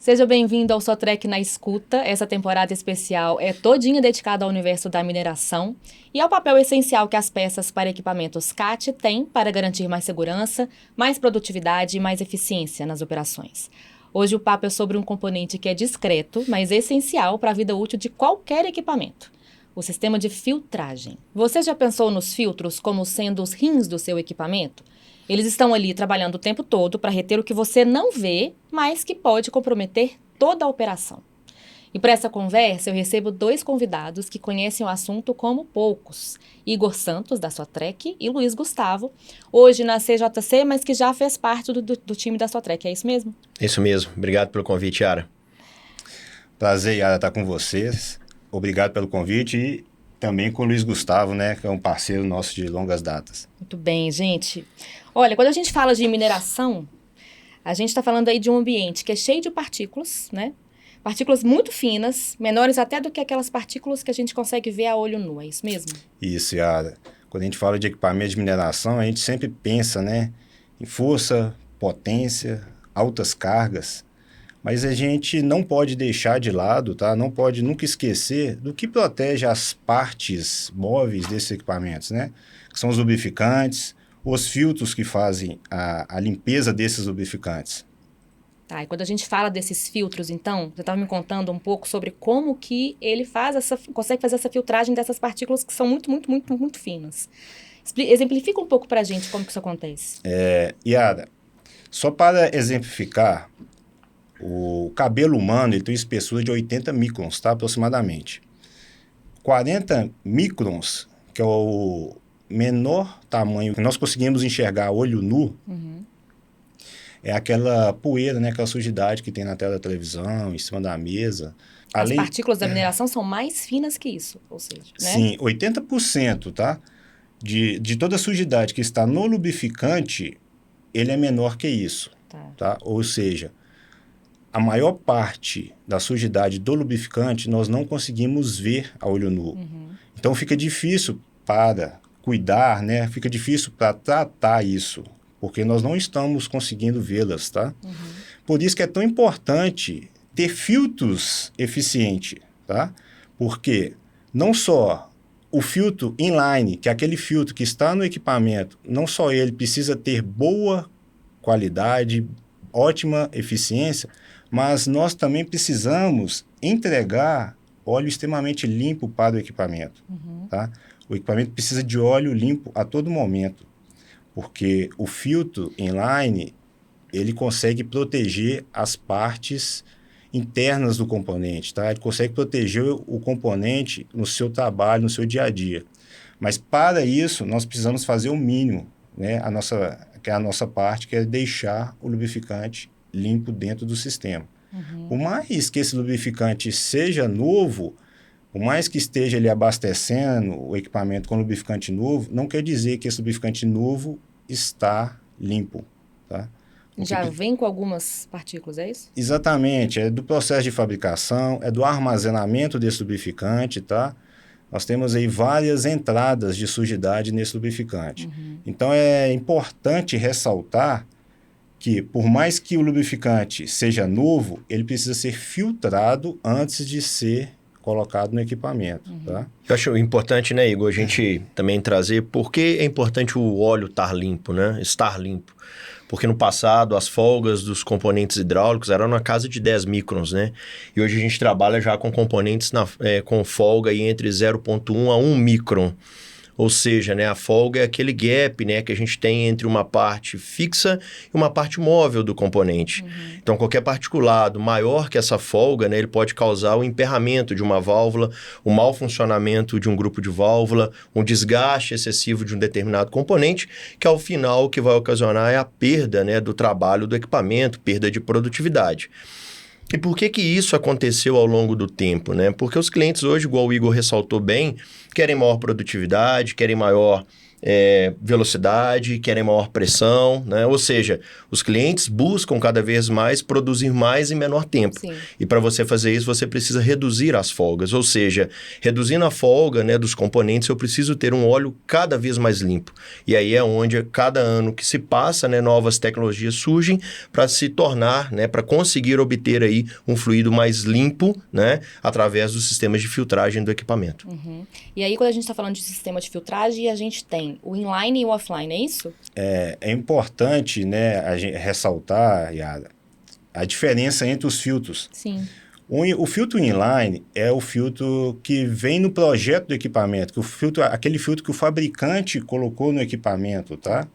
Seja bem-vindo ao Sotrec na Escuta. Essa temporada especial é todinha dedicada ao universo da mineração e ao papel essencial que as peças para equipamentos CAT têm para garantir mais segurança, mais produtividade e mais eficiência nas operações. Hoje o papo é sobre um componente que é discreto, mas essencial para a vida útil de qualquer equipamento: o sistema de filtragem. Você já pensou nos filtros como sendo os rins do seu equipamento? Eles estão ali trabalhando o tempo todo para reter o que você não vê, mas que pode comprometer toda a operação. E para essa conversa eu recebo dois convidados que conhecem o assunto como poucos: Igor Santos, da Sotrec, e Luiz Gustavo, hoje na CJC, mas que já fez parte do time da Sotrec. É isso mesmo? Isso mesmo. Obrigado pelo convite, Yara. Prazer, Yara, estar com vocês. Obrigado pelo convite e também com o Luiz Gustavo, né, que é um parceiro nosso de longas datas. Muito bem, gente. Olha, quando a gente fala de mineração, a gente está falando aí de um ambiente que é cheio de partículas, né? Partículas muito finas, menores até do que aquelas partículas que a gente consegue ver a olho nu, é isso mesmo? Isso, Yara. Quando a gente fala de equipamento de mineração, a gente sempre pensa, né, em força, potência, altas cargas, mas a gente não pode deixar de lado, tá? Não pode nunca esquecer do que protege as partes móveis desses equipamentos, né? Que são os lubrificantes, os filtros que fazem a limpeza desses lubrificantes. Tá, e quando a gente fala desses filtros, então, você estava me contando um pouco sobre como que ele consegue fazer essa filtragem dessas partículas que são muito, muito, muito, muito finas. Exemplifica um pouco para a gente como que isso acontece. Yara, só para exemplificar, o cabelo humano ele tem uma espessura de 80 microns, tá? Aproximadamente. 40 microns, que é o menor tamanho que nós conseguimos enxergar a olho nu, é aquela poeira, né? Aquela sujidade que tem na tela da televisão, em cima da mesa. As partículas da mineração são mais finas que isso, ou seja, né? Sim, 80%, tá? De toda a sujidade que está no lubrificante, ele é menor que isso, tá? Ou seja, a maior parte da sujidade do lubrificante nós não conseguimos ver a olho nu. Então fica difícil para cuidar, né? Fica difícil para tratar isso, porque nós não estamos conseguindo vê-las, tá? Por isso que é tão importante ter filtros eficientes, tá? Porque não só o filtro inline, que é aquele filtro que está no equipamento, não só ele precisa ter boa qualidade, ótima eficiência, mas nós também precisamos entregar óleo extremamente limpo para o equipamento. Tá? O equipamento precisa de óleo limpo a todo momento, porque o filtro inline, ele consegue proteger as partes internas do componente, tá? Ele consegue proteger o componente no seu trabalho, no seu dia a dia. Mas para isso, nós precisamos fazer o mínimo, né? Que é a nossa parte, que é deixar o lubrificante limpo dentro do sistema. Por mais que esse lubrificante seja novo, por mais que esteja ele abastecendo o equipamento com lubrificante novo, não quer dizer que esse lubrificante novo está limpo, tá? Já vem com algumas partículas, é isso? Exatamente, é do processo de fabricação, é do armazenamento desse lubrificante, tá? Nós temos aí várias entradas de sujidade nesse lubrificante. Então é importante ressaltar que, por mais que o lubrificante seja novo, ele precisa ser filtrado antes de ser colocado no equipamento, tá? Eu acho importante, né, Igor, a gente também trazer por que é importante o óleo estar limpo, né? Estar limpo. Porque no passado as folgas dos componentes hidráulicos eram na casa de 10 microns, né? E hoje a gente trabalha já com componentes com folga aí entre 0,1 a 1 micron. Ou seja, né, a folga é aquele gap, né, que a gente tem entre uma parte fixa e uma parte móvel do componente. Então, qualquer particulado maior que essa folga, né, ele pode causar o emperramento de uma válvula, o mau funcionamento de um grupo de válvula, um desgaste excessivo de um determinado componente, que ao final o que vai ocasionar é a perda, né, do trabalho do equipamento, perda de produtividade. E por que isso aconteceu ao longo do tempo, né? Porque os clientes hoje, igual o Igor ressaltou bem, querem maior produtividade, querem maior velocidade, querem maior pressão, né? Ou seja, os clientes buscam cada vez mais produzir mais em menor tempo. Sim. E para você fazer isso, você precisa reduzir as folgas. Ou seja, reduzindo a folga, né, dos componentes, eu preciso ter um óleo cada vez mais limpo. E aí é onde, cada ano que se passa, né, novas tecnologias surgem para se tornar, né, para conseguir obter aí um fluido mais limpo, né, através dos sistemas de filtragem do equipamento. Uhum. E aí, quando a gente está falando de sistema de filtragem, a gente tem o inline e o offline, é isso? É importante, né, a gente ressaltar, Yara, a diferença entre os filtros. Sim. O filtro inline é o filtro que vem no projeto do equipamento, aquele filtro que o fabricante colocou no equipamento, tá?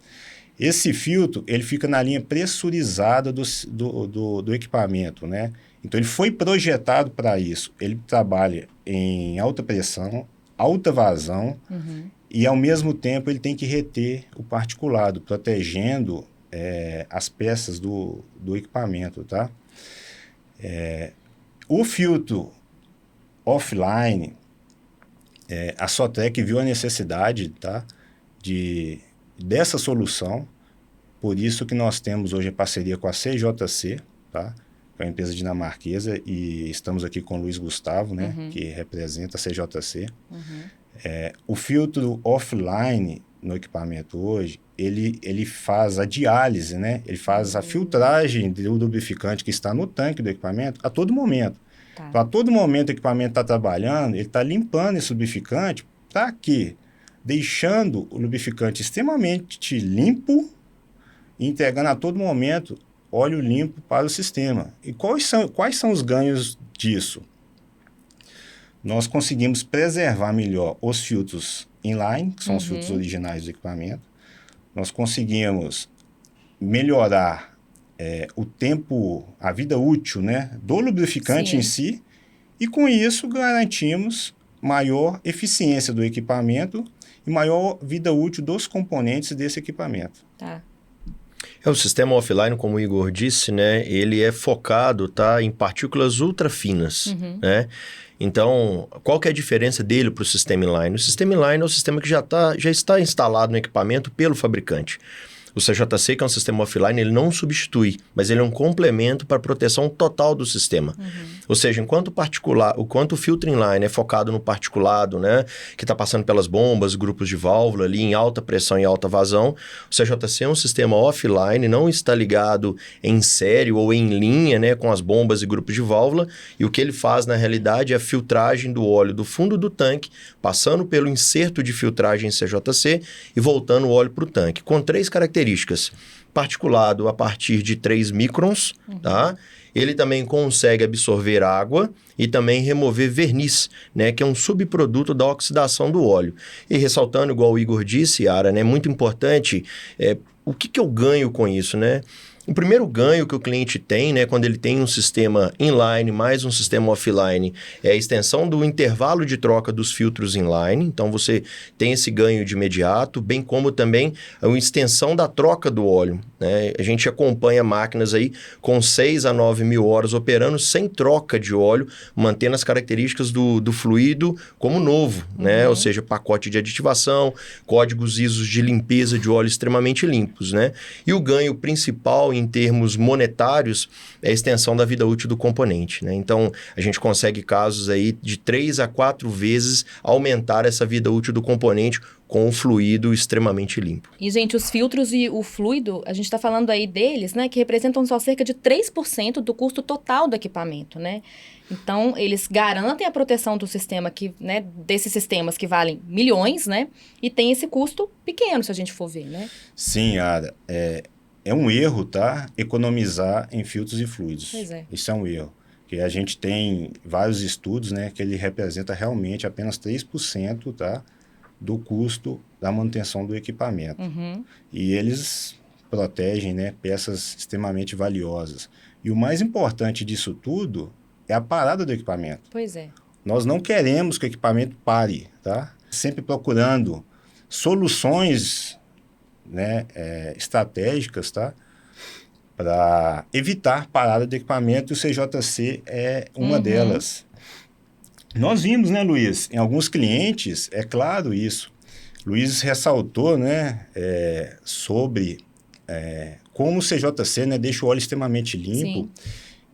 Esse filtro, ele fica na linha pressurizada do equipamento, né? Então, ele foi projetado para isso. Ele trabalha em alta pressão, alta vazão, e, ao mesmo tempo, ele tem que reter o particulado, protegendo as peças do equipamento, tá? O filtro offline, a Sotrec viu a necessidade, tá, dessa solução, por isso que nós temos hoje a parceria com a CJC, tá, que é uma empresa dinamarquesa, e estamos aqui com o Luiz Gustavo, né, que representa a CJC. O filtro offline no equipamento hoje, ele faz a diálise, né? Ele faz a filtragem do lubrificante que está no tanque do equipamento a todo momento. Tá. Então, a todo momento o equipamento está trabalhando, ele está limpando esse lubrificante para quê? Deixando o lubrificante extremamente limpo e entregando a todo momento óleo limpo para o sistema. E quais são os ganhos disso? Nós conseguimos preservar melhor os filtros inline, que são os filtros originais do equipamento. Nós conseguimos melhorar o tempo, a vida útil, né, do lubrificante em si, e com isso garantimos maior eficiência do equipamento e maior vida útil dos componentes desse equipamento. Tá. O sistema offline, como o Igor disse, né, ele é focado, tá, em partículas ultra finas, né? Então, qual que é a diferença dele para o sistema inline? O sistema inline é o sistema que já está instalado no equipamento pelo fabricante. O CJC, que é um sistema offline, ele não substitui, mas ele é um complemento para a proteção total do sistema. Ou seja, enquanto o filtro inline é focado no particulado, né, que está passando pelas bombas, grupos de válvula ali em alta pressão e alta vazão, o CJC é um sistema offline, não está ligado em série ou em linha, né, com as bombas e grupos de válvula, e o que ele faz na realidade é a filtragem do óleo do fundo do tanque, passando pelo inserto de filtragem CJC e voltando o óleo para o tanque, com 3 características. Particulado a partir de 3 microns, tá? Ele também consegue absorver água e também remover verniz, né, que é um subproduto da oxidação do óleo. E ressaltando, igual o Igor disse, Yara, né, muito importante, o que eu ganho com isso, né? O primeiro ganho que o cliente tem, né, quando ele tem um sistema inline mais um sistema offline, é a extensão do intervalo de troca dos filtros inline. Então, você tem esse ganho de imediato, bem como também a extensão da troca do óleo, né? A gente acompanha máquinas aí com 6 a 9 mil horas operando sem troca de óleo, mantendo as características do fluido como novo, né? Ou seja, pacote de aditivação, códigos ISO de limpeza de óleo extremamente limpos, né? E o ganho principal em termos monetários é a extensão da vida útil do componente, né? Então, a gente consegue casos aí de 3 a 4 vezes aumentar essa vida útil do componente com um fluido extremamente limpo. E, gente, os filtros e o fluido, a gente está falando aí deles, né, que representam só cerca de 3% do custo total do equipamento, né? Então, eles garantem a proteção do sistema, né, desses sistemas que valem milhões, né? E tem esse custo pequeno, se a gente for ver, né? Sim, Yara. É um erro, tá? Economizar em filtros e fluidos. Pois é. Isso é um erro. Porque a gente tem vários estudos, né, que ele representa realmente apenas 3%, tá, do custo da manutenção do equipamento. E eles protegem, né, peças extremamente valiosas. E o mais importante disso tudo é a parada do equipamento. Pois é. Nós não queremos que o equipamento pare, tá? Sempre procurando soluções, né, estratégicas, tá, para evitar parada do equipamento, e o CJC é uma delas. Nós vimos, né, Luiz, em alguns clientes, é claro isso, Luiz ressaltou, né, sobre como o CJC, né, deixa o óleo extremamente limpo. Sim.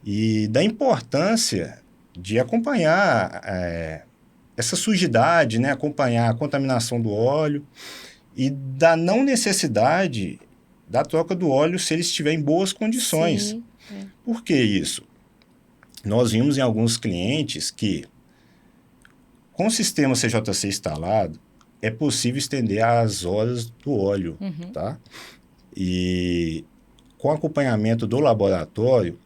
E da importância de acompanhar essa sujidade, né, acompanhar a contaminação do óleo e da não necessidade da troca do óleo se ele estiver em boas condições. Sim. Por que isso? Nós vimos em alguns clientes que, com o sistema CJC instalado, é possível estender as horas do óleo, tá? E com acompanhamento do laboratório,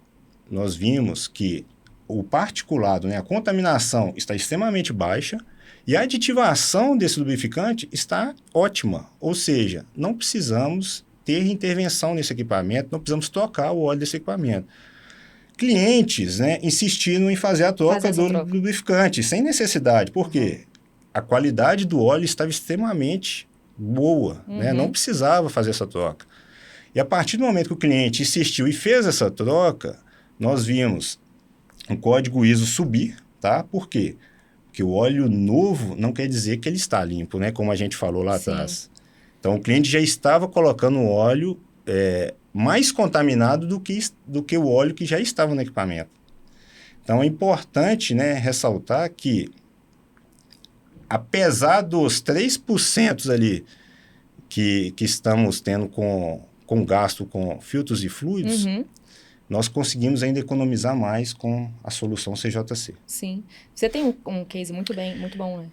nós vimos que o particulado, né, a contaminação está extremamente baixa e a aditivação desse lubrificante está ótima. Ou seja, não precisamos ter intervenção nesse equipamento, não precisamos trocar o óleo desse equipamento. Clientes, né, insistiram em fazer a troca do lubrificante sem necessidade. Por quê? A qualidade do óleo estava extremamente boa, né? Não precisava fazer essa troca. E a partir do momento que o cliente insistiu e fez essa troca, nós vimos um código ISO subir, tá? Por quê? Porque o óleo novo não quer dizer que ele está limpo, né? Como a gente falou lá atrás. Então, o cliente já estava colocando o óleo mais contaminado do que o óleo que já estava no equipamento. Então, é importante, né, ressaltar que, apesar dos 3% ali que estamos tendo com gasto com filtros e fluidos, nós conseguimos ainda economizar mais com a solução CJC. Sim. Você tem um case muito bom, né?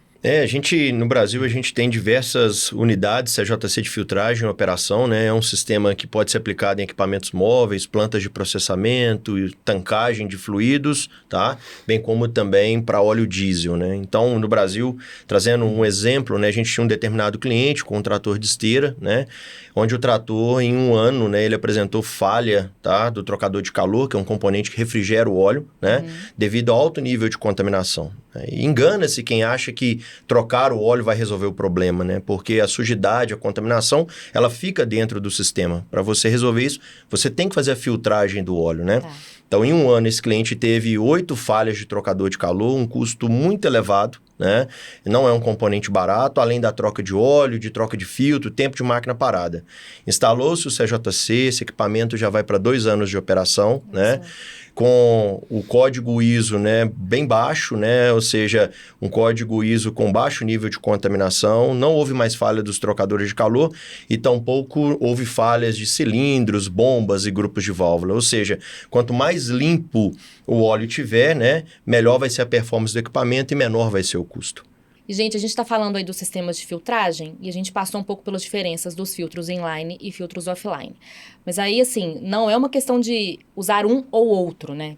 No Brasil, a gente tem diversas unidades CJC de filtragem em operação, né? É um sistema que pode ser aplicado em equipamentos móveis, plantas de processamento e tancagem de fluidos, tá? Bem como também para óleo diesel, né? Então, no Brasil, trazendo um exemplo, né? A gente tinha um determinado cliente com um trator de esteira, né? Onde o trator, em um ano, né? Ele apresentou falha, tá? Do trocador de calor, que é um componente que refrigera o óleo, né? Devido ao alto nível de contaminação. Engana-se quem acha que trocar o óleo vai resolver o problema, né? Porque a sujidade, a contaminação, ela fica dentro do sistema. Para você resolver isso, você tem que fazer a filtragem do óleo, né? Tá. Então, em um ano, esse cliente teve 8 falhas de trocador de calor, um custo muito elevado, né? Não é um componente barato, além da troca de óleo, de troca de filtro, tempo de máquina parada. Instalou-se o CJC, esse equipamento já vai para 2 anos de operação, né? Com o código ISO, né, bem baixo, né, ou seja, um código ISO com baixo nível de contaminação, não houve mais falha dos trocadores de calor e tampouco houve falhas de cilindros, bombas e grupos de válvula, ou seja, quanto mais limpo o óleo tiver, né, melhor vai ser a performance do equipamento e menor vai ser o custo. E, gente, a gente está falando aí dos sistemas de filtragem e a gente passou um pouco pelas diferenças dos filtros inline e filtros offline. Mas aí, assim, não é uma questão de usar um ou outro, né?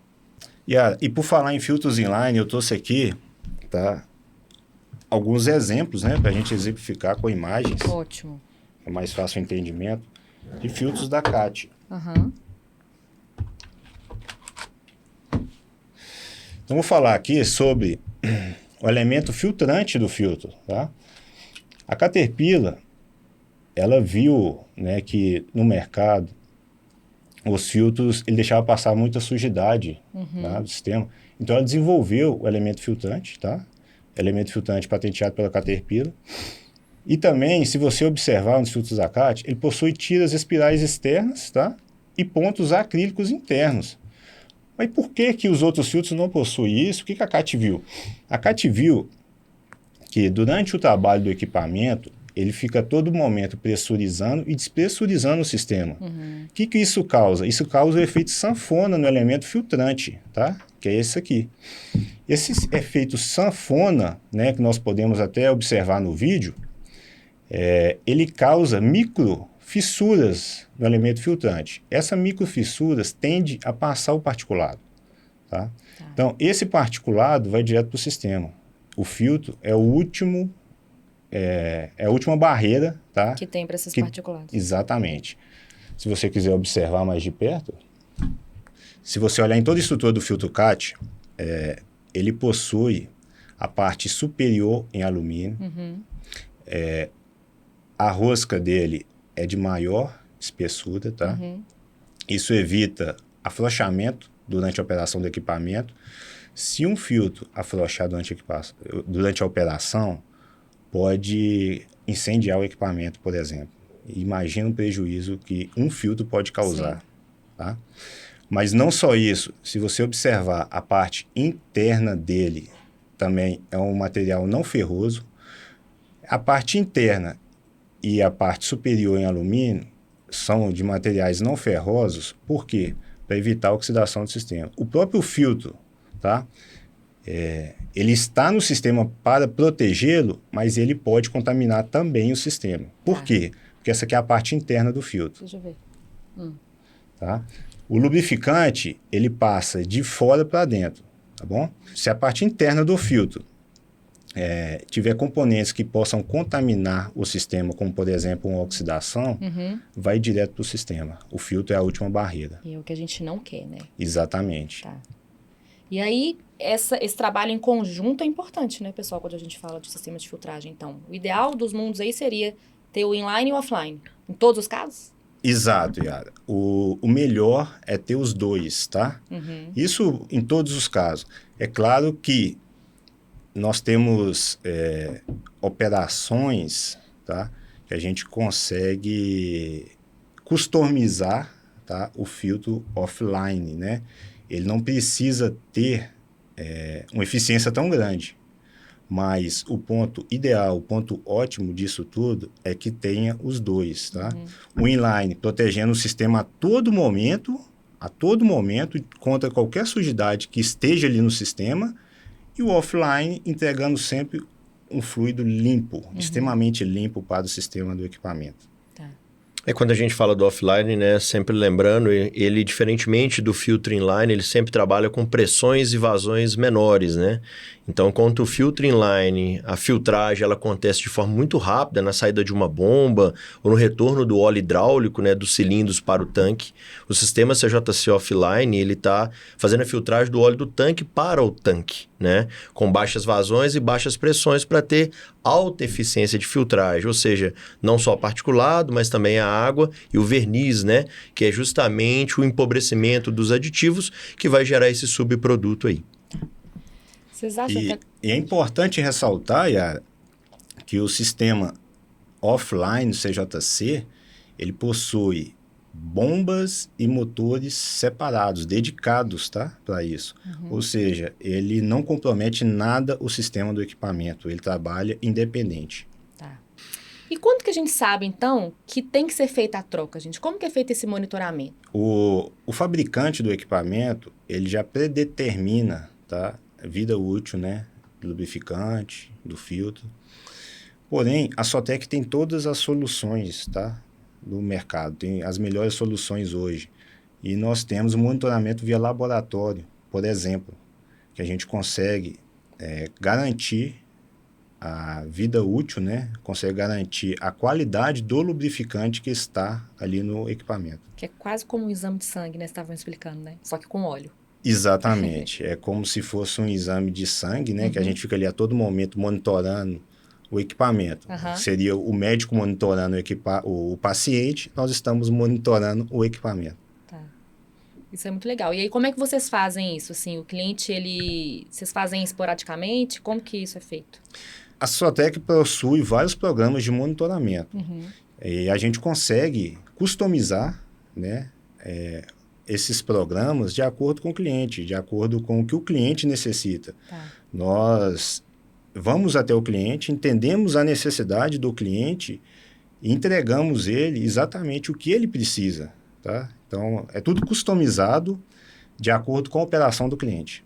E por falar em filtros inline, eu trouxe aqui, tá, alguns exemplos, né, para a gente exemplificar com imagens. Ótimo. É mais fácil o entendimento, de filtros da CAT. Então, vou falar aqui sobre o elemento filtrante do filtro, tá? A Caterpillar, ela viu, né, que no mercado os filtros, ele deixava passar muita sujidade, tá, do sistema. Então, ela desenvolveu o elemento filtrante, tá? Elemento filtrante patenteado pela Caterpillar. E também, se você observar nos filtros da CAT, ele possui tiras espirais externas, tá? E pontos acrílicos internos. Mas por que os outros filtros não possuem isso? O que a CAT viu? A CAT viu que durante o trabalho do equipamento, ele fica a todo momento pressurizando e despressurizando o sistema. O que isso causa? Isso causa o efeito sanfona no elemento filtrante, tá? Que é esse aqui. Esse efeito sanfona, né, que nós podemos até observar no vídeo, ele causa microfissuras no elemento filtrante. Essas microfissuras tendem a passar o particulado, tá? Então, esse particulado vai direto para o sistema. O filtro é o último, a última barreira, tá? Que tem para esses particulados. Exatamente. Se você quiser observar mais de perto, se você olhar em toda a estrutura do filtro CAT, ele possui a parte superior em alumínio, a rosca dele é de maior espessura, tá? Isso evita afrouxamento durante a operação do equipamento. Se um filtro afrouxar durante a operação, pode incendiar o equipamento, por exemplo. Imagina o prejuízo que um filtro pode causar. Tá? Mas não só isso, se você observar a parte interna dele, também é um material não ferroso. A parte interna e a parte superior em alumínio são de materiais não ferrosos, por quê? Para evitar a oxidação do sistema. O próprio filtro, tá? Ele está no sistema para protegê-lo, mas ele pode contaminar também o sistema. Por quê? Porque essa aqui é a parte interna do filtro. Deixa eu ver. Tá? O lubrificante, ele passa de fora para dentro, tá bom? Se a parte interna do filtro tiver componentes que possam contaminar o sistema, como por exemplo uma oxidação, vai direto para o sistema. O filtro é a última barreira. E é o que a gente não quer, né? Exatamente. Tá. E aí, esse trabalho em conjunto é importante, né, pessoal, quando a gente fala de sistema de filtragem. Então, o ideal dos mundos aí seria ter o inline e o offline, em todos os casos? Exato, Yara. O melhor é ter os dois, tá? Isso em todos os casos. É claro que nós temos operações, tá, que a gente consegue customizar, tá, o filtro offline, né? Ele não precisa ter uma eficiência tão grande, mas o ponto ideal, o ponto ótimo disso tudo é que tenha os dois, tá? O inline protegendo o sistema a todo momento contra qualquer sujidade que esteja ali no sistema, e o offline entregando sempre um fluido limpo, extremamente limpo para o sistema do equipamento. Quando a gente fala do offline, né, sempre lembrando, ele, diferentemente do filtro inline, ele sempre trabalha com pressões e vazões menores, né? Então, quanto o filtro inline, a filtragem, ela acontece de forma muito rápida na saída de uma bomba ou no retorno do óleo hidráulico, né, dos cilindros para o tanque. O sistema CJC offline, ele está fazendo a filtragem do óleo do tanque para o tanque, né? Com baixas vazões e baixas pressões para ter alta eficiência de filtragem, ou seja, não só o particulado, mas também a água e o verniz, né? Que é justamente o empobrecimento dos aditivos que vai gerar esse subproduto aí. Vocês acham E é importante ressaltar, Yara, que o sistema offline, CJC, ele possui bombas e motores separados, dedicados, tá, para isso. Ou seja, ele não compromete nada o sistema do equipamento, ele trabalha independente. Tá. E quando que a gente sabe, então, que tem que ser feita a troca, gente? Como que é feito esse monitoramento? O fabricante do equipamento, ele já predetermina, tá, a vida útil, né, do lubrificante, do filtro. Porém, a Sotec tem todas as soluções, tá, do mercado, tem as melhores soluções hoje. E nós temos o monitoramento via laboratório, por exemplo, que a gente consegue garantir a vida útil, né? Consegue garantir a qualidade do lubrificante que está ali no equipamento. Que é quase como um exame de sangue, né? Vocês estavam explicando, né? Só que com óleo. Exatamente. É como se fosse um exame de sangue, né? Que a gente fica ali a todo momento monitorando o equipamento. Seria o médico monitorando o paciente, nós estamos monitorando o equipamento. Tá. Isso é muito legal. E aí, como é que vocês fazem isso? Assim, o cliente, vocês fazem esporadicamente? Como que isso é feito? A Sotec possui vários programas de monitoramento. E a gente consegue customizar, né, esses programas de acordo com o cliente, de acordo com o que o cliente necessita. Nós vamos até o cliente, entendemos a necessidade do cliente e entregamos ele exatamente o que ele precisa, tá? Então, é tudo customizado de acordo com a operação do cliente.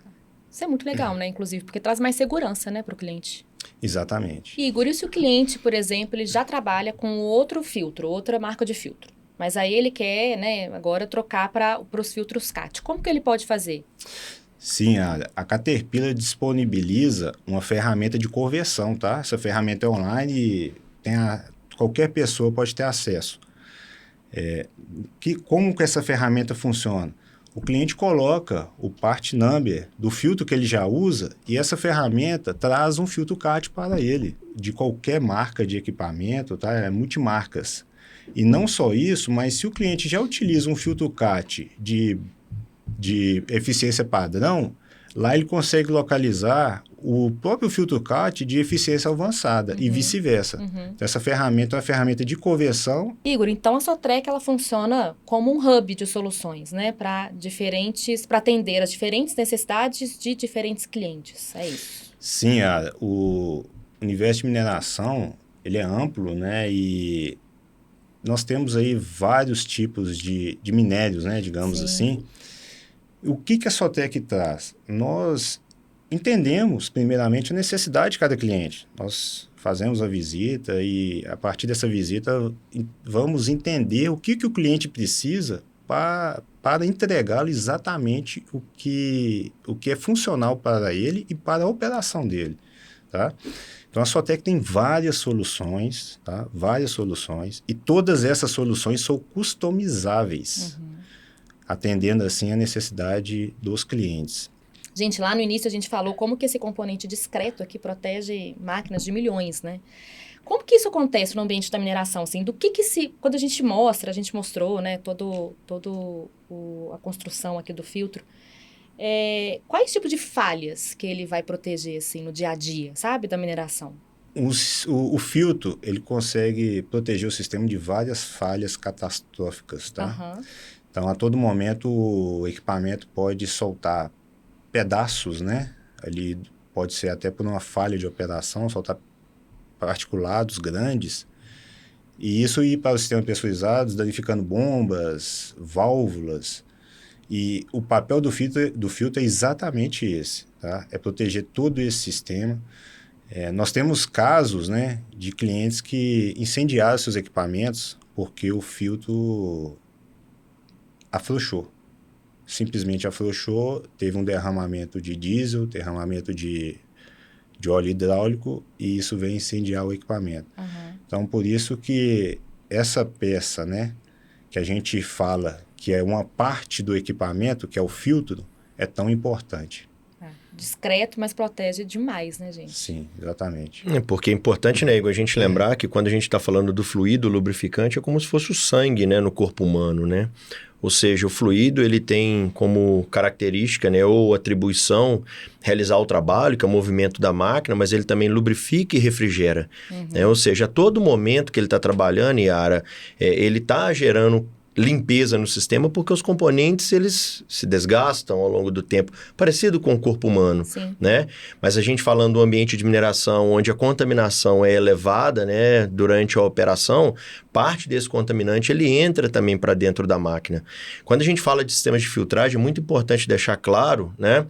Isso é muito legal, né? Inclusive, porque traz mais segurança, né, para o cliente. Exatamente. Igor, e se o cliente, por exemplo, ele já trabalha com outro filtro, outra marca de filtro, mas aí ele quer, né, agora trocar para os filtros CAT, como que ele pode fazer? Sim, a Caterpillar disponibiliza uma ferramenta de conversão, tá? Essa ferramenta é online e qualquer pessoa pode ter acesso. Como que essa ferramenta funciona? O cliente coloca o part number do filtro que ele já usa e essa ferramenta traz um filtro CAT para ele, de qualquer marca de equipamento, tá? É multimarcas. E não só isso, mas se o cliente já utiliza um filtro CAT de eficiência padrão, Lá ele consegue localizar o próprio filtro CAT de eficiência avançada e vice-versa. Então, essa ferramenta é uma ferramenta de conversão. Igor, então a Sotrec ela funciona como um hub de soluções, né, para atender as diferentes necessidades de diferentes clientes. É isso. Sim, o universo de mineração ele é amplo, né, e nós temos aí vários tipos de minérios, né, digamos Sim. assim. O que a Sotrec traz? Nós entendemos, primeiramente, a necessidade de cada cliente. Nós fazemos a visita e, a partir dessa visita, vamos entender o que o cliente precisa para entregá-lo exatamente o que é funcional para ele e para a operação dele, tá? Então, a Sotrec tem várias soluções, tá? Várias soluções, e todas essas soluções são customizáveis, atendendo, assim, a necessidade dos clientes. Gente, lá no início a gente falou como que esse componente discreto aqui protege máquinas de milhões, né? Como que isso acontece no ambiente da mineração, assim? Quando a gente mostrou, né, a construção aqui do filtro, quais tipos de falhas que ele vai proteger, assim, no dia a dia, sabe, da mineração? O filtro, ele consegue proteger o sistema de várias falhas catastróficas, tá? Então, a todo momento, o equipamento pode soltar pedaços, né? Ali pode ser até por uma falha de operação, soltar particulados grandes, e isso ir para o sistema pressurizado, danificando bombas, válvulas. E o papel do filtro é exatamente esse, tá? É proteger todo esse sistema. Nós temos casos, né, de clientes que incendiaram seus equipamentos porque o filtro afrouxou. Simplesmente afrouxou, teve um derramamento de diesel, derramamento de óleo hidráulico, e isso vem incendiar o equipamento. Então, por isso que essa peça, né, que a gente fala que é uma parte do equipamento, que é o filtro, é tão importante. Discreto, mas protege demais, né, gente? Sim, exatamente. Porque é importante, né, Igor, a gente lembrar que quando a gente está falando do fluido lubrificante, é como se fosse o sangue, né, no corpo humano, né? Ou seja, o fluido, ele tem como característica, né, ou atribuição, realizar o trabalho, que é o movimento da máquina, mas ele também lubrifica e refrigera. Né? Ou seja, a todo momento que ele está trabalhando, Yara, ele está gerando limpeza no sistema, porque os componentes, eles se desgastam ao longo do tempo, parecido com o corpo humano, né? Mas a gente falando do ambiente de mineração, onde a contaminação é elevada, né, durante a operação, parte desse contaminante, ele entra também para dentro da máquina. Quando a gente fala de sistemas de filtragem, é muito importante deixar claro, né,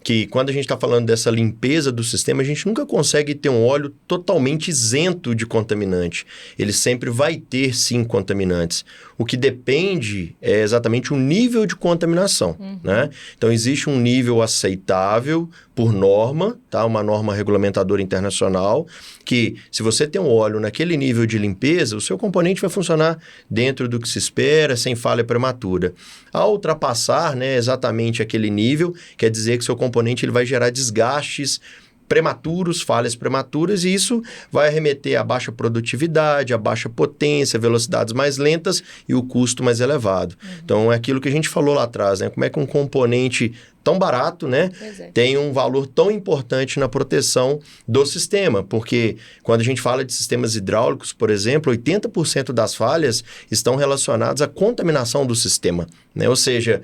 que quando a gente está falando dessa limpeza do sistema, a gente nunca consegue ter um óleo totalmente isento de contaminante. Ele sempre vai ter, sim, contaminantes. O que depende é exatamente o nível de contaminação, né? Então, existe um nível aceitável por norma, tá? Uma norma regulamentadora internacional, que se você tem um óleo naquele nível de limpeza, o seu componente vai funcionar dentro do que se espera, sem falha prematura. Ao ultrapassar, né, exatamente aquele nível, quer dizer que seu componente ele vai gerar desgastes prematuros, falhas prematuras, e isso vai remeter a baixa produtividade, a baixa potência, velocidades mais lentas e o custo mais elevado. Então, é aquilo que a gente falou lá atrás, né? Como é que um componente tão barato, né, tem um valor tão importante na proteção do sistema, porque quando a gente fala de sistemas hidráulicos, por exemplo, 80% das falhas estão relacionadas à contaminação do sistema, né? Ou seja,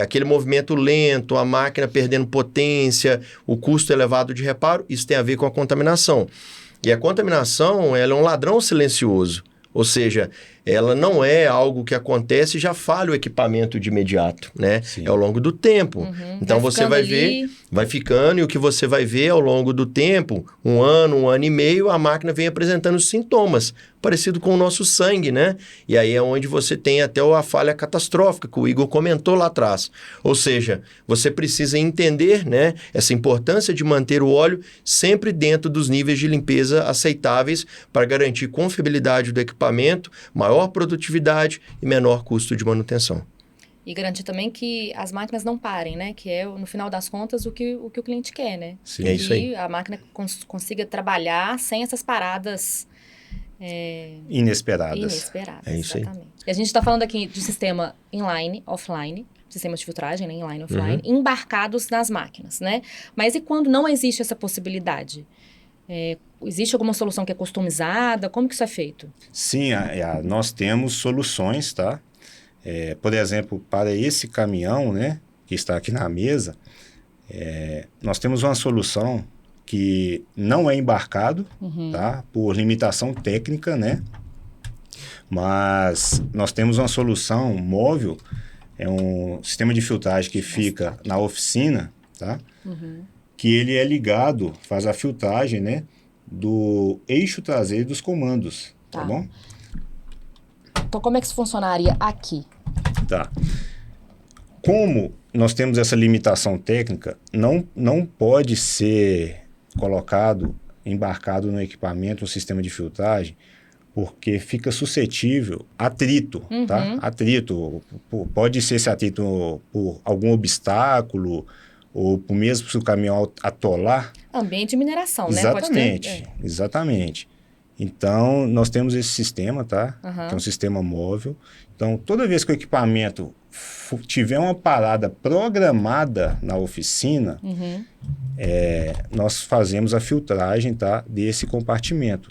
aquele movimento lento, a máquina perdendo potência, o custo elevado de reparo, isso tem a ver com a contaminação. E a contaminação, ela é um ladrão silencioso. Ou seja, ela não é algo que acontece e já falha o equipamento de imediato, né? Sim. É ao longo do tempo. Então, você vai ver, vai ficando, e o que você vai ver ao longo do tempo, um ano e meio, a máquina vem apresentando sintomas, parecido com o nosso sangue, né? E aí é onde você tem até a falha catastrófica, que o Igor comentou lá atrás. Ou seja, você precisa entender, né, essa importância de manter o óleo sempre dentro dos níveis de limpeza aceitáveis para garantir confiabilidade do equipamento, maior produtividade e menor custo de manutenção. E garantir também que as máquinas não parem, né? Que é, no final das contas, o que o cliente quer, né? Sim. Que É isso aí. a máquina consiga trabalhar sem essas paradas Inesperadas. inesperadas. É isso aí. Exatamente. E a gente está falando aqui de sistema inline, offline, sistemas de filtragem, né, inline e offline, embarcados nas máquinas, né? Mas e quando não existe essa possibilidade? Existe alguma solução que é customizada? Como que isso é feito? Sim, nós temos soluções, tá? Por exemplo, para esse caminhão, né, que está aqui na mesa, nós temos uma solução que não é embarcado, tá? Por limitação técnica, né? Mas nós temos uma solução móvel, é um sistema de filtragem que fica na oficina, tá? Que ele é ligado, faz a filtragem, né, do eixo traseiro dos comandos, tá bom? Então, como é que isso funcionaria aqui? Tá. Como nós temos essa limitação técnica, não pode ser colocado, embarcado no equipamento, um sistema de filtragem, porque fica suscetível a atrito, tá? Atrito, pode ser esse atrito por algum obstáculo, ou mesmo se o caminhão atolar. Ambiente de mineração, exatamente, né? Pode ter, exatamente. Então, nós temos esse sistema, tá? Que é um sistema móvel. Então, toda vez que o equipamento tiver uma parada programada na oficina, nós fazemos a filtragem, tá, desse compartimento.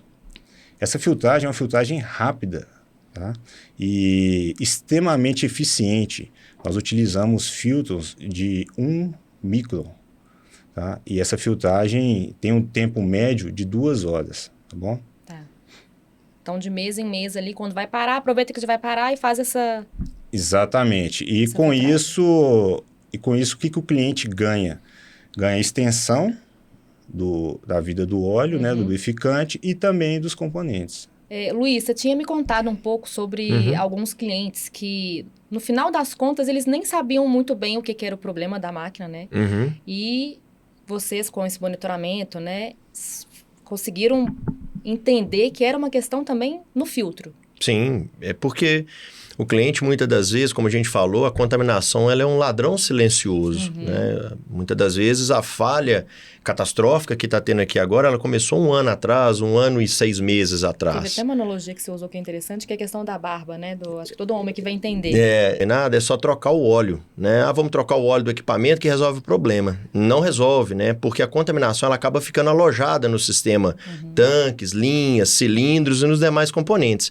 Essa filtragem é uma filtragem rápida, tá? E extremamente eficiente. Nós utilizamos filtros de 1 micron, tá? E essa filtragem tem um tempo médio de 2 horas, tá bom? Tá. Então, de mês em mês ali, quando vai parar, aproveita que já vai parar e faz essa... Exatamente. E com isso, o que o cliente ganha? Ganha extensão da vida do óleo, né, do lubrificante e também dos componentes. Luiz, você tinha me contado um pouco sobre alguns clientes que, no final das contas, eles nem sabiam muito bem o que era o problema da máquina, né? E vocês, com esse monitoramento, né, conseguiram entender que era uma questão também no filtro. Sim, é porque o cliente, muitas das vezes, como a gente falou, a contaminação ela é um ladrão silencioso, né? Muitas das vezes a falha catastrófica que está tendo aqui agora, ela começou 1 ano atrás, 1 ano e 6 meses atrás. Teve até uma analogia que você usou que é interessante, que é a questão da barba, né? Acho que todo homem que vai entender. É só trocar o óleo, né? Vamos trocar o óleo do equipamento que resolve o problema. Não resolve, né? Porque a contaminação ela acaba ficando alojada no sistema. Tanques, linhas, cilindros e nos demais componentes.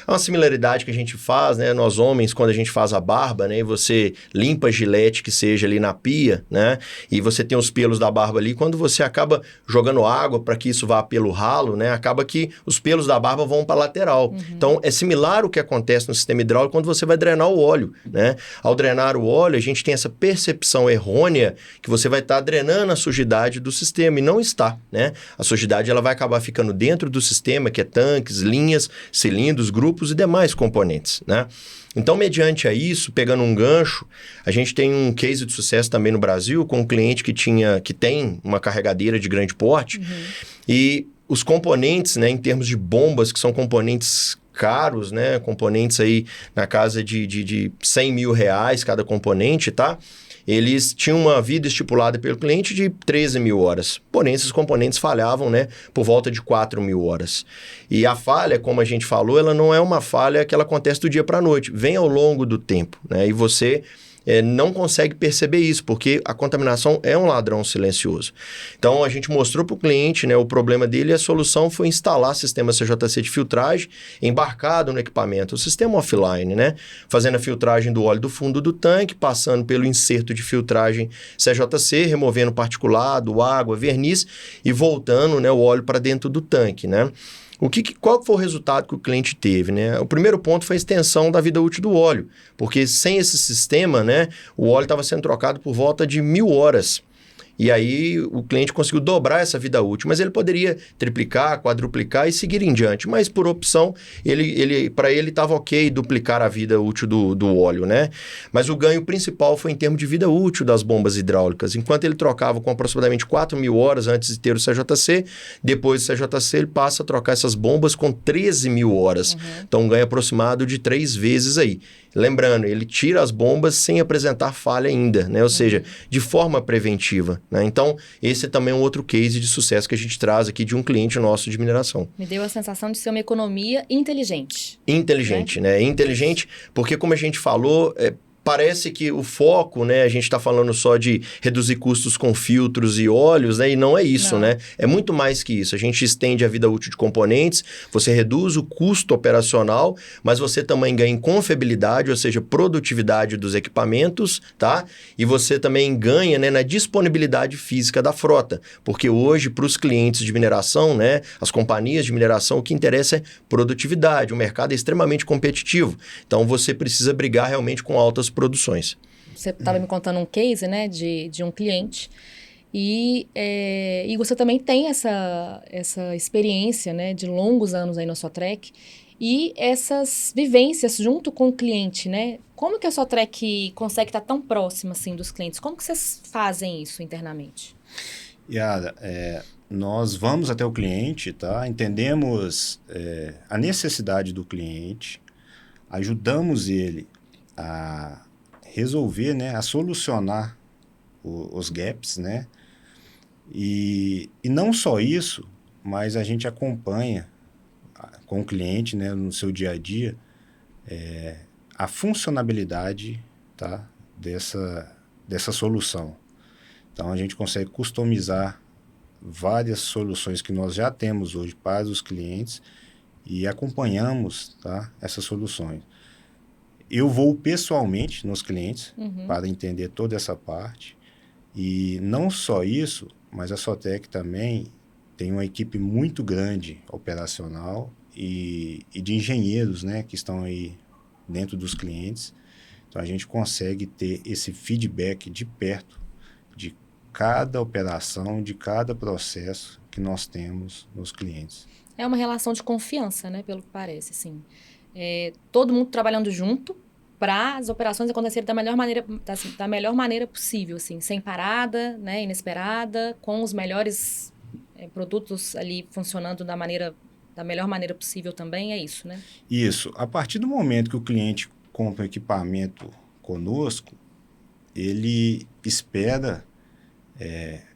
É uma similaridade que a gente faz, né? Nós homens, quando a gente faz a barba, né? E você limpa a gilete que seja ali na pia, né? E você tem os pelos da barba ali, quando você acaba jogando água para que isso vá pelo ralo, né? Acaba que os pelos da barba vão para a lateral. Então, é similar o que acontece no sistema hidráulico quando você vai drenar o óleo, né? Ao drenar o óleo, a gente tem essa percepção errônea que você vai estar drenando a sujidade do sistema e não está, né? A sujidade ela vai acabar ficando dentro do sistema, que é tanques, linhas, cilindros, grupos e demais componentes, né? Então, mediante a isso, pegando um gancho, a gente tem um case de sucesso também no Brasil com um cliente que tem uma carregadeira de grande porte e os componentes, né, em termos de bombas, que são componentes caros, né, componentes aí na casa de 100 mil reais cada componente, tá? Eles tinham uma vida estipulada pelo cliente de 13 mil horas. Porém, esses componentes falhavam, né, por volta de 4 mil horas. E a falha, como a gente falou, ela não é uma falha que ela acontece do dia para a noite. Vem ao longo do tempo, né? E você não consegue perceber isso, porque a contaminação é um ladrão silencioso. Então, a gente mostrou para o cliente, né, o problema dele e a solução foi instalar sistema CJC de filtragem embarcado no equipamento, o sistema offline, né, fazendo a filtragem do óleo do fundo do tanque, passando pelo inserto de filtragem CJC, removendo particulado, água, verniz e voltando, né, o óleo para dentro do tanque, né. Qual foi o resultado que o cliente teve, né? O primeiro ponto foi a extensão da vida útil do óleo, porque sem esse sistema, né, o óleo estava sendo trocado por volta de 1.000 horas. E aí o cliente conseguiu dobrar essa vida útil, mas ele poderia triplicar, quadruplicar e seguir em diante. Mas por opção, para ele estava ok duplicar a vida útil do óleo, né? Mas o ganho principal foi em termos de vida útil das bombas hidráulicas. Enquanto ele trocava com aproximadamente 4.000 horas antes de ter o CJC, depois do CJC ele passa a trocar essas bombas com 13.000 horas. Então um ganho aproximado de 3 vezes aí. Lembrando, ele tira as bombas sem apresentar falha ainda, né? Ou seja, de forma preventiva, né? Então, esse também é um outro case de sucesso que a gente traz aqui de um cliente nosso de mineração. Me deu a sensação de ser uma economia inteligente. Inteligente, né? Inteligente, porque como a gente falou, parece que o foco, né, a gente está falando só de reduzir custos com filtros e óleos, né, e não é isso, Não. né? É muito mais que isso. A gente estende a vida útil de componentes, você reduz o custo operacional, mas você também ganha em confiabilidade, ou seja, produtividade dos equipamentos, tá? E você também ganha, né, na disponibilidade física da frota, porque hoje, para os clientes de mineração, né, as companhias de mineração, o que interessa é produtividade. O mercado é extremamente competitivo, então você precisa brigar realmente com altas produções. Você estava me contando um case, né, de um cliente, e você também tem essa experiência, né, de longos anos aí na Sotrec, e essas vivências junto com o cliente, né? Como que a Sotrec consegue estar tão próxima, assim, dos clientes? Como que vocês fazem isso internamente? Yara, nós vamos até o cliente, tá? Entendemos a necessidade do cliente, ajudamos ele a resolver, né, a solucionar os gaps, né? E não só isso, mas a gente acompanha com o cliente, né, no seu dia a dia, a funcionabilidade, tá, dessa solução. Então, a gente consegue customizar várias soluções que nós já temos hoje para os clientes e acompanhamos, tá, essas soluções. Eu vou pessoalmente nos clientes para entender toda essa parte. E não só isso, mas a Sotrec também tem uma equipe muito grande operacional e de engenheiros, né, que estão aí dentro dos clientes. Então, a gente consegue ter esse feedback de perto de cada operação, de cada processo que nós temos nos clientes. É uma relação de confiança, né, pelo que parece, assim. Todo mundo trabalhando junto para as operações acontecerem da melhor maneira possível, assim, sem parada, né, inesperada, com os melhores produtos ali funcionando da melhor maneira possível também, é isso, né? Isso. A partir do momento que o cliente compra um equipamento conosco, ele espera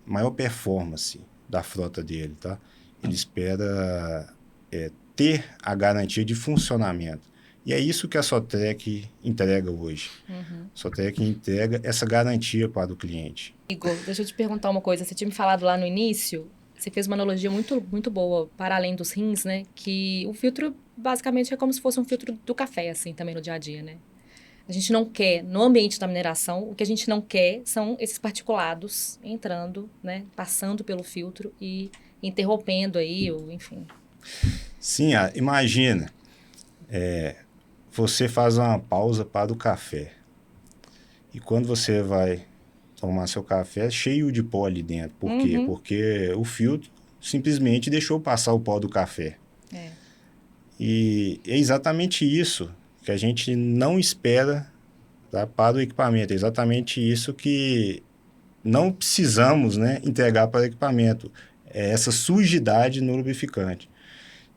maior performance da frota dele, tá? Ele espera ter a garantia de funcionamento. E é isso que a Sotrec entrega hoje. A Sotrec entrega essa garantia para o cliente. Igor, deixa eu te perguntar uma coisa. Você tinha me falado lá no início, você fez uma analogia muito, muito boa, para além dos rins, né? Que o filtro, basicamente, é como se fosse um filtro do café, assim, também no dia a dia, né? A gente não quer, no ambiente da mineração, o que a gente não quer são esses particulados entrando, né? Passando pelo filtro e interrompendo aí, ou enfim. Sim, imagina, você faz uma pausa para o café. E quando você vai tomar seu café, é cheio de pó ali dentro. Por quê? Porque o filtro simplesmente deixou passar o pó do café. E é exatamente isso que a gente não espera, tá, para o equipamento. É exatamente isso que não precisamos, né, entregar para o equipamento. É essa sujidade no lubrificante.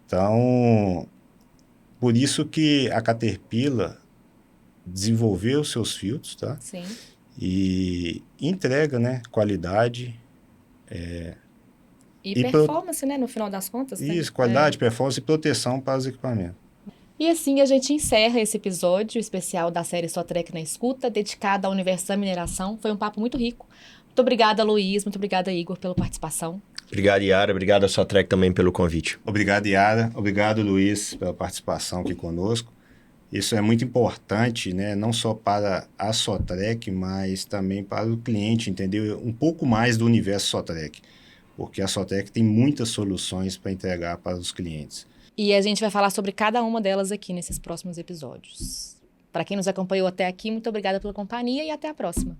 Então, por isso que a Caterpillar desenvolveu seus filtros, tá? Sim. E entrega, né, qualidade. E performance, né, no final das contas. Isso, qualidade, performance e proteção para os equipamentos. E assim a gente encerra esse episódio especial da série Sotrec na Escuta, dedicada ao universo da mineração. Foi um papo muito rico. Muito obrigada, Luiz. Muito obrigada, Igor, pela participação. Obrigado, Yara. Obrigado a Sotrec também pelo convite. Obrigado, Yara. Obrigado, Luiz, pela participação aqui conosco. Isso é muito importante, né? Não só para a Sotrec, mas também para o cliente entender um pouco mais do universo Sotrec. Porque a Sotrec tem muitas soluções para entregar para os clientes. E a gente vai falar sobre cada uma delas aqui nesses próximos episódios. Para quem nos acompanhou até aqui, muito obrigada pela companhia e até a próxima.